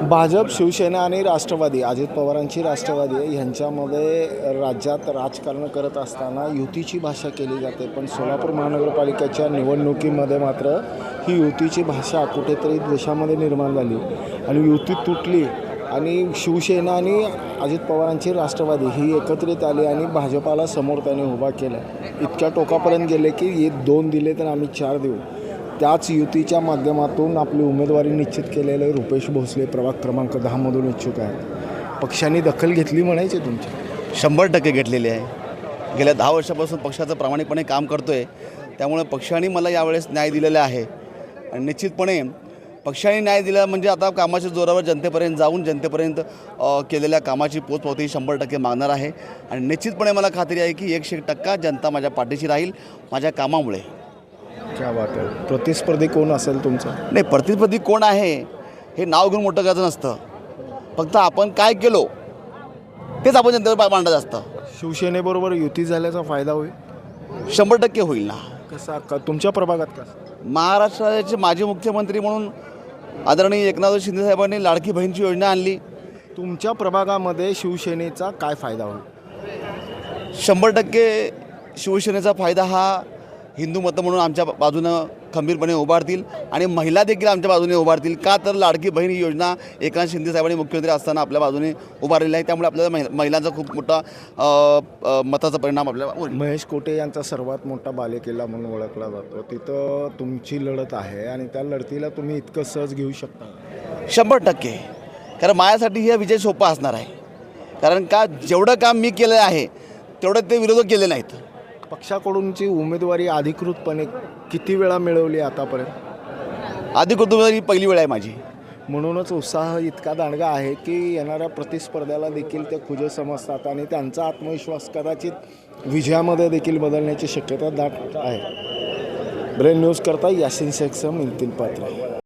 भाजप, शिवसेना आणि राष्ट्रवादी, अजित पवारांची राष्ट्रवादी यांच्यामध्ये राज्यात राजकारण करत असताना युतीची भाषा केली जाते. पण सोलापूर महानगरपालिकेच्या निवडणुकीमध्ये मात्र ही युतीची भाषा कुठेतरी देशामध्ये निर्माण झाली आणि युती तुटली आणि शिवसेना आणि अजित पवारांची राष्ट्रवादी ही एकत्रित आली आणि भाजपाला समोर त्याने उभा केला. इतक्या टोकापर्यंत गेले की हे 2 दिले तर आम्ही 4 देऊ. त्याच युतीच्या माध्यमातून आपली उमेदवारी निश्चित केलेले रुपेश भोसले प्रभाग क्रमांक 10 मधून इच्छुक आहेत. पक्षांनी दखल घेतली म्हणायचे तुमची? 100% घेतलेली आहे. गेल्या 10 वर्षापासून पक्षाचं प्रामाणिकपणे काम करतो आहे. त्यामुळे पक्षाने मला यावेळेस न्याय दिलेला आहे आणि निश्चितपणे पक्षाने न्याय दिला म्हणजे आता कामाच्या जोरावर जनतेपर्यंत जाऊन जनतेपर्यंत केलेल्या कामाची पोचपावती 100% मागणार आहे आणि निश्चितपणे मला खात्री आहे की 100% जनता माझ्या पाठीशी राहील माझ्या कामामुळे. क्या बात आहे. प्रतिस्पर्धी कोण असेल तुमचं? नाही, प्रतिस्पर्धी कोण आहे हे नाव घेऊन मोठं करायचं नसतं. फक्त आपण काय केलो तेच आपण जनतेवर मांडायचं असतं. शिवसेनेबरोबर युती झाल्याचा फायदा होईल? 100% होईल ना. कसा तुमच्या प्रभागात कसं? महाराष्ट्राचे माजी मुख्यमंत्री म्हणून आदरणीय एकनाथ शिंदे साहेबांनी लाडकी बहीणची योजना आणली. तुमच्या प्रभागामध्ये शिवसेनेचा काय फायदा होईल? 100% शिवसेनेचा फायदा हा हिंदू मतं म्हणून आमच्या बाजूनं खंबीरपणे उभारतील आणि महिला देखील आमच्या बाजूने उभारतील. का तर लाडकी बहीण ही योजना एकनाथ शिंदे साहेबांनी मुख्यमंत्री असताना आपल्या बाजूने उभारलेली आहे. त्यामुळे आपल्याला महिलांचा खूप मोठा मताचा परिणाम आपल्याला होईल. महेश कोटे यांचा सर्वात मोठा बालेकिल्ला म्हणून ओळखला जातो. तिथं तुमची लढत आहे आणि त्या लढतीला तुम्ही इतकं सहज घेऊ शकता? 100%. कारण माझ्यासाठी हा विजय सोपा असणार आहे. कारण का जेवढं काम मी केलं आहे तेवढं ते विरोधक केले नाहीत. पक्षाकडूनची उमेदवारी अधिकृतपणे किती वेळा मिळवली आतापर्यंत? अधिकृत उमेदवारी पहिली वेळ आहे माझी. म्हणूनच उत्साह इतका दांडगा आहे की येणाऱ्या प्रतिस्पर्ध्याला देखील ते खुजे समजतात आणि त्यांचा आत्मविश्वास कदाचित विजयामध्ये देखील बदलण्याची शक्यता दाट आहे. ब्रेन न्यूज करता यासिन शेखसह मिळतील पात्र.